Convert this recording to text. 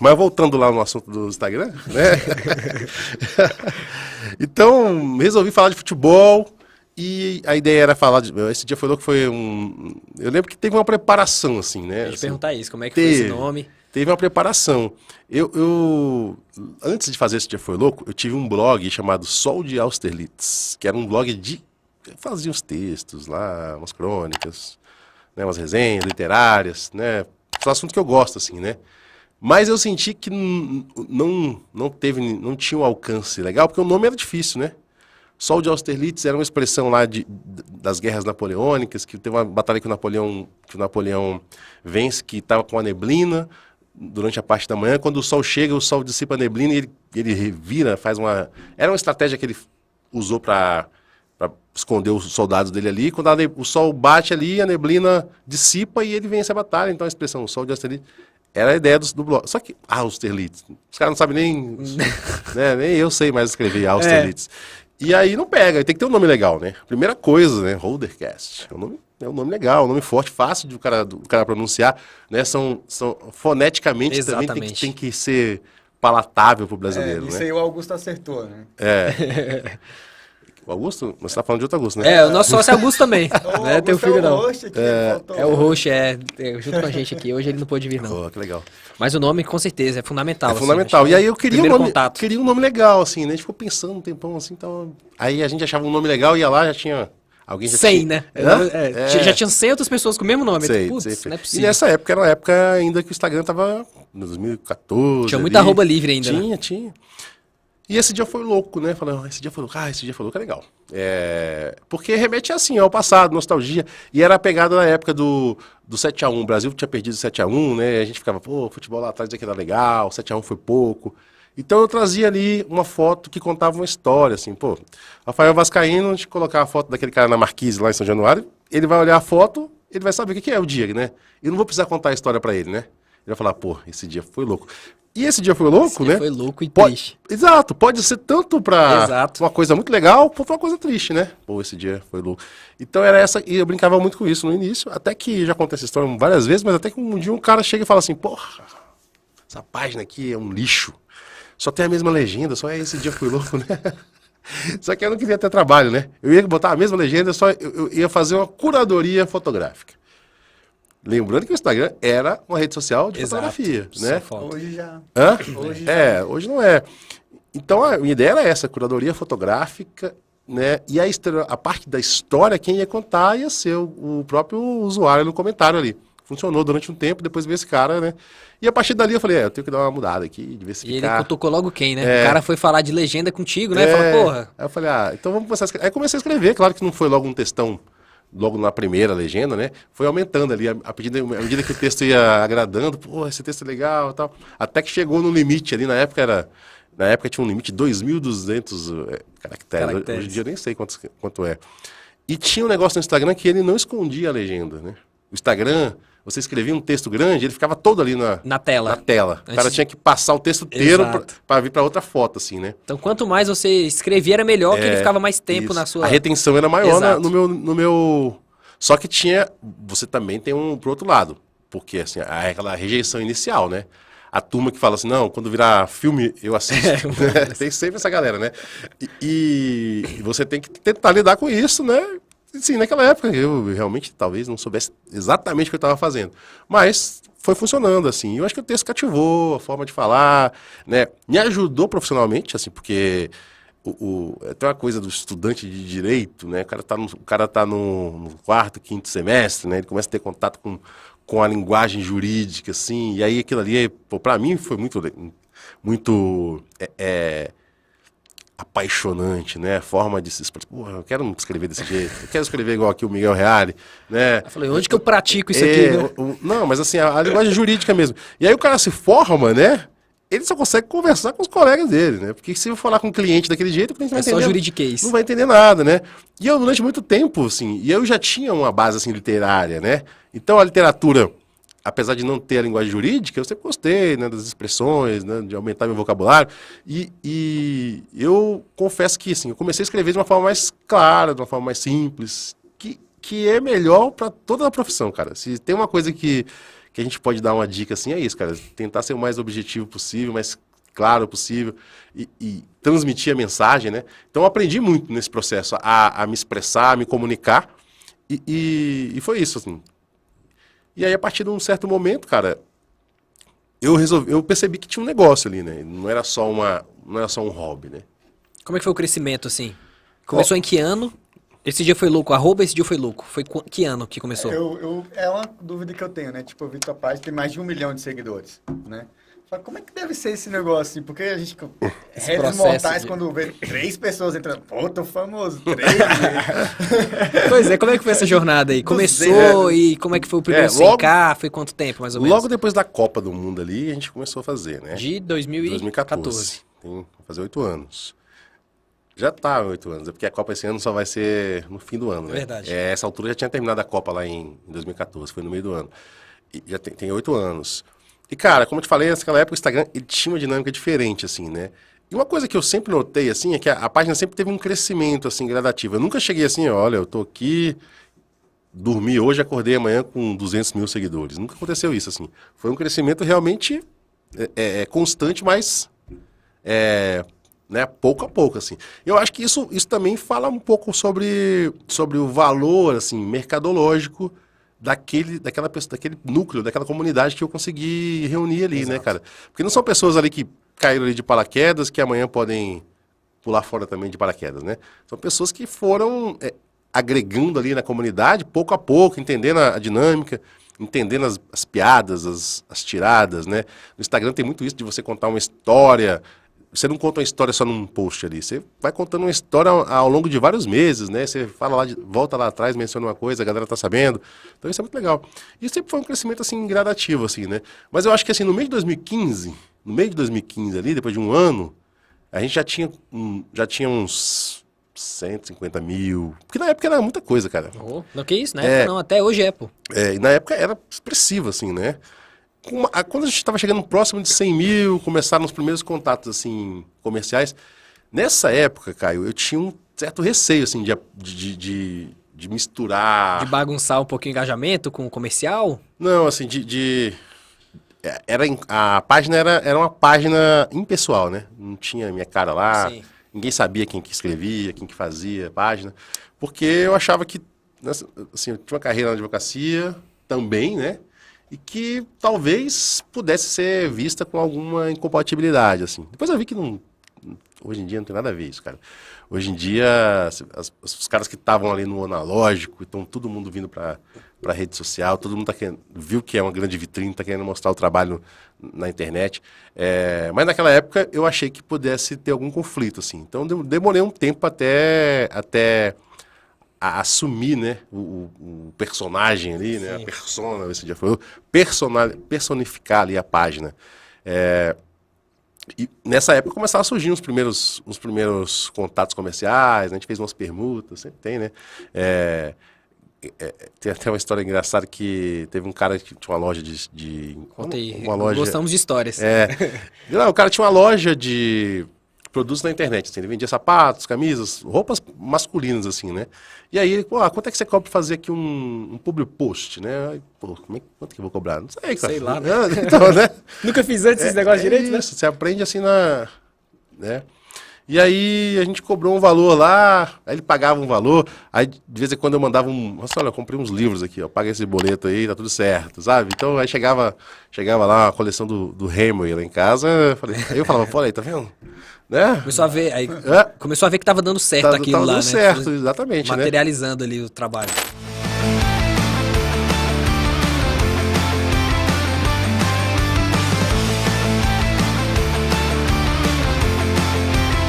Mas voltando lá no assunto do Instagram, né? Então, resolvi falar de futebol e a ideia era falar de... Esse dia foi louco, foi um... Eu lembro que teve uma preparação, assim, né? Deixa eu Assim, perguntar isso, como é que foi esse nome? teve uma preparação. Antes de fazer Esse Dia Foi Louco, eu tive um blog chamado Sol de Austerlitz, que era um blog de... Eu fazia uns textos lá, umas crônicas, né, umas resenhas literárias, né? São assuntos que eu gosto, assim, né? Mas eu senti que não tinha um alcance legal, porque o nome era difícil, né? Sol de Austerlitz era uma expressão lá das guerras napoleônicas, que teve uma batalha que o Napoleão vence, que estava com a neblina durante a parte da manhã. Quando o sol chega, o sol dissipa a neblina e ele revira, faz uma... Era uma estratégia que ele usou para esconder os soldados dele ali. Quando o sol bate ali, a neblina dissipa e ele vence a batalha. Então a expressão Sol de Austerlitz era a ideia do blog. Só que Austerlitz, os caras não sabem nem... né, nem eu sei mais escrever Austerlitz. E aí não pega, tem que ter um nome legal, né? Primeira coisa, né? Holdercast. É um nome legal, um nome forte, fácil do cara pronunciar, né? Foneticamente Exatamente. também tem que ser palatável pro brasileiro, Isso né? aí o Augusto acertou, né? O Augusto? Você tá falando de outro Augusto, né? O nosso sócio é Augusto também. Não é teu filho, não. Host aqui, faltou É o Roxo, junto com a gente aqui. Hoje ele não pôde vir, não. Oh, que legal. Mas o nome, com certeza, é fundamental. É assim, fundamental. acho E aí eu queria contato. queria um nome legal, assim, né? A gente ficou pensando um tempão, assim, então... Aí a gente achava um nome legal, ia lá, já tinha... Alguém já 100, tinha... né? Já tinha 100 outras pessoas com o mesmo nome. Putz, não é E possível. nessa época, era uma época ainda que o Instagram tava... Em 2014... Tinha muita arroba livre ainda, né? Tinha. E esse dia foi louco, né? Falando, esse dia foi louco. Esse dia foi louco, é legal. Porque remete assim, ao passado, nostalgia. E era a pegada na época do 7x1. O Brasil tinha perdido 7x1, né? A gente ficava, pô, futebol lá atrás aqui era legal, 7x1 foi pouco. Então eu trazia ali uma foto que contava uma história, assim, pô. Rafael Vascaíno, a gente colocar a foto daquele cara na Marquise lá em São Januário, ele vai olhar a foto, ele vai saber o que é o dia, né? E não vou precisar contar a história pra ele, né? Ele vai falar, pô, esse dia foi louco. E esse dia foi louco, né? Foi louco e triste. Exato, pode ser tanto pra Exato. uma coisa muito legal, quanto uma coisa triste, né? Pô, esse dia foi louco. Então era essa, e eu brincava muito com isso no início, até que já contei essa história várias vezes, mas até que um dia um cara chega e fala assim, porra, essa página aqui é um lixo. Só tem a mesma legenda, só é esse dia foi louco, né? Só que eu não queria ter trabalho, né? Eu ia botar a mesma legenda, só eu ia fazer uma curadoria fotográfica. Lembrando que o Instagram era uma rede social de fotografia, né? Hoje já. Hã? Hoje já. Hoje não é. Então a minha ideia era essa, curadoria fotográfica, né? E a parte da história, quem ia contar ia ser o próprio usuário no comentário ali. Funcionou durante um tempo, depois veio esse cara, né? E a partir dali eu falei, eu tenho que dar uma mudada aqui, diversificar. E ele tocou logo quem, né? O cara foi falar de legenda contigo, né? Fala, porra. Aí eu falei, então vamos começar a escrever. Aí comecei a escrever, claro que não foi logo um textão, logo na primeira legenda, né? Foi aumentando ali, à medida que o texto ia agradando, pô, esse texto é legal e tal. Até que chegou no limite ali, na época tinha um limite de 2.200 caracteres. Hoje em dia eu nem sei quanto é. E tinha um negócio no Instagram que ele não escondia a legenda, né? O Instagram, você escrevia um texto grande, ele ficava todo ali na tela. O cara tinha que passar o texto inteiro para vir para outra foto, assim, né? Então, quanto mais você escrevia, era melhor, que ele ficava mais tempo na sua... A retenção era maior no meu... Só que você também tem pro outro lado. Porque, assim, aquela rejeição inicial, né? A turma que fala assim, não, quando virar filme, eu assisto. Tem sempre essa galera, né? E você tem que tentar lidar com isso, né? Sim, naquela época eu realmente talvez não soubesse exatamente o que eu estava fazendo. Mas foi funcionando, assim. Eu acho que o texto cativou, a forma de falar, né? Me ajudou profissionalmente, assim, porque tem uma coisa do estudante de direito, né? O cara tá no quarto, quinto semestre, né? Ele começa a ter contato com a linguagem jurídica, assim. E aí aquilo ali, para mim, foi muito apaixonante, né? A forma de se expressar. Porra, eu quero escrever desse jeito. Eu quero escrever igual aqui o Miguel Reale, né? Eu falei, onde que eu pratico isso aqui, né? Não, mas assim, a linguagem jurídica mesmo. E aí o cara se forma, né? Ele só consegue conversar com os colegas dele, né? Porque se eu falar com um cliente daquele jeito, o cliente não vai entender. É só juridiquês. Não vai entender nada, né? E eu, durante muito tempo, assim, e eu já tinha uma base, assim, literária, né? Então a literatura, apesar de não ter a linguagem jurídica, eu sempre gostei, né, das expressões, né, de aumentar meu vocabulário. E eu confesso que, assim, eu comecei a escrever de uma forma mais clara, de uma forma mais simples, que é melhor para toda a profissão, cara. Se tem uma coisa que que a gente pode dar uma dica assim é isso, cara. Tentar ser o mais objetivo possível, mais claro possível e transmitir a mensagem, né? Então eu aprendi muito nesse processo a me expressar, a me comunicar e foi isso, assim. E aí a partir de um certo momento, cara, eu percebi que tinha um negócio ali, né? Não era só um hobby, né? Como é que foi o crescimento, assim? Começou em que ano? Esse dia foi louco, arroba esse dia foi louco. Foi que ano que começou? É uma dúvida que eu tenho, né? Tipo, eu vi tua página, tem mais de 1 milhão de seguidores, né? Fala, como é que deve ser esse negócio, assim? Porque a gente... Redes mortais, quando vê 3 pessoas entrando... Pô, tô famoso, 3, né? Pois é, como é que foi essa jornada aí? Começou e como é que foi o primeiro 100K? Foi quanto tempo, mais ou menos? Logo depois da Copa do Mundo ali, a gente começou a fazer, né? De 2014. Vai fazer 8 anos. Já tá 8 anos, porque a Copa esse ano só vai ser no fim do ano, né? Verdade. Essa altura já tinha terminado a Copa lá em 2014, foi no meio do ano. E já tem 8 anos. E, cara, como eu te falei, naquela época o Instagram ele tinha uma dinâmica diferente, assim, né? E uma coisa que eu sempre notei, assim, é que a página sempre teve um crescimento, assim, gradativo. Eu nunca cheguei assim, olha, eu tô aqui, dormi hoje, acordei amanhã com 200 mil seguidores. Nunca aconteceu isso, assim. Foi um crescimento realmente constante, mas... né, pouco a pouco, assim. Eu acho que isso também fala um pouco sobre o valor, assim, mercadológico daquele núcleo, daquela comunidade que eu consegui reunir ali, né, cara? Porque não são pessoas ali que caíram ali de paraquedas, que amanhã podem pular fora também de paraquedas, né? São pessoas que foram agregando ali na comunidade, pouco a pouco, entendendo a dinâmica, entendendo as piadas, as tiradas, né? No Instagram tem muito isso de você contar uma história. Você não conta uma história só num post ali, você vai contando uma história ao longo de vários meses, né? Você fala lá, volta lá atrás, menciona uma coisa, a galera tá sabendo. Então isso é muito legal. E sempre foi um crescimento, assim, gradativo, assim, né? Mas eu acho que, assim, no meio de 2015 ali, depois de um ano, a gente já tinha uns 150 mil. Porque na época era muita coisa, cara. Oh, não, que isso? Na época não, até hoje é, pô. E na época era expressivo, assim, né? Quando a gente estava chegando próximo de 100 mil, começaram os primeiros contatos, assim, comerciais. Nessa época, Caio, eu tinha um certo receio, assim, de misturar... De bagunçar um pouquinho o engajamento com o comercial? Não, assim, a página era uma página impessoal, né? Não tinha minha cara lá, Sim. Ninguém sabia quem que escrevia, quem que fazia a página. Porque eu achava que, assim, eu tinha uma carreira na advocacia também, né? E que talvez pudesse ser vista com alguma incompatibilidade, assim. Depois eu vi que hoje em dia não tem nada a ver isso, cara. Hoje em dia, os caras que estavam ali no analógico, então todo mundo vindo para rede social, todo mundo viu que é uma grande vitrine, está querendo mostrar o trabalho na internet. Mas naquela época eu achei que pudesse ter algum conflito, assim. Então demorei um tempo até a assumir, né, o personagem ali, né, a persona, esse dia foi personificar ali a página. E nessa época começaram a surgir os primeiros contatos comerciais, né, a gente fez umas permutas, sempre tem, né? Tem até uma história engraçada que teve um cara que tinha uma loja Conta aí, uma loja, gostamos de histórias. Não, o cara tinha uma loja de produtos na internet, assim, ele vendia sapatos, camisas, roupas masculinas, assim, né? E aí ele, quanto é que você cobra pra fazer aqui um public post, né? Aí, quanto que eu vou cobrar? Não sei, cara. Sei lá, né? Então, né? Nunca fiz antes esses negócios direito, né? Você aprende assim né? E aí a gente cobrou um valor lá, aí ele pagava um valor, aí de vez em quando eu mandava nossa, olha, eu comprei uns livros aqui, ó, paga esse boleto aí, tá tudo certo, sabe? Então aí chegava lá a coleção do Hemingway lá em casa, aí eu falava, olha aí, tá vendo? Né? Começou a ver que tava dando certo aquilo lá, dando né? certo, exatamente, materializando ali o trabalho.